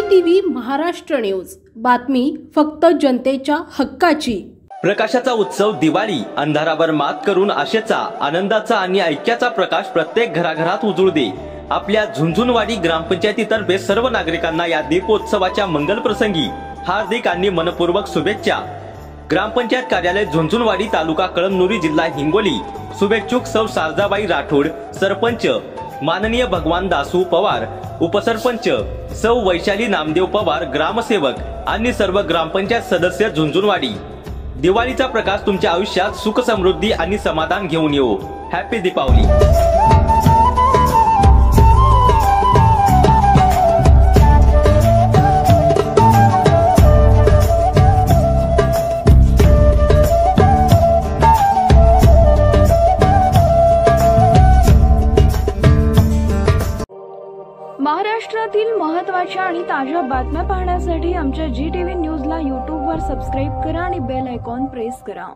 TV Maharashtra news, बातमी फक्त जनतेच्या हक्काची। प्रकाशाचा उत्सव दिवाळी, अंधारावर मात करून आशेचा, आनंदाचा आणि ऐक्याचा प्रकाश प्रत्येक घराघरात उजळू दे। आपल्या झुंझुनवाडी ग्रामपंचायतीतर्फे सर्व नागरिकांना या दीपोत्सवाच्या मंगल प्रसंगी हार्दिक आणि मनपूर्वक शुभेच्छा। ग्रामपंचायत कार्यालय झुंझुनवाडी, तालुका कळमनुरी, जिल्हा हिंगोली। शुभेच्छुक सौ शारदाबाई राठोड, सरपंच माननीय भगवान दासू पवार, उपसरपंच सौ वैशाली नामदेव पवार, ग्रामसेवक आणि सर्व ग्रामपंचायत सदस्य झुंझुनवाडी। दिवाळीचा प्रकाश तुमच्या आयुष्यात सुख, समृद्धी आणि समाधान घेऊन येवो। हॅपी दीपावली। महाराष्ट्रातील महत्त्वाच्या आणि ताज्या बातम्या पाहण्यासाठी आमच्या जी टीव्ही न्यूजला YouTube वर सबस्क्राइब करा आणि बेल आयकॉन प्रेस करा।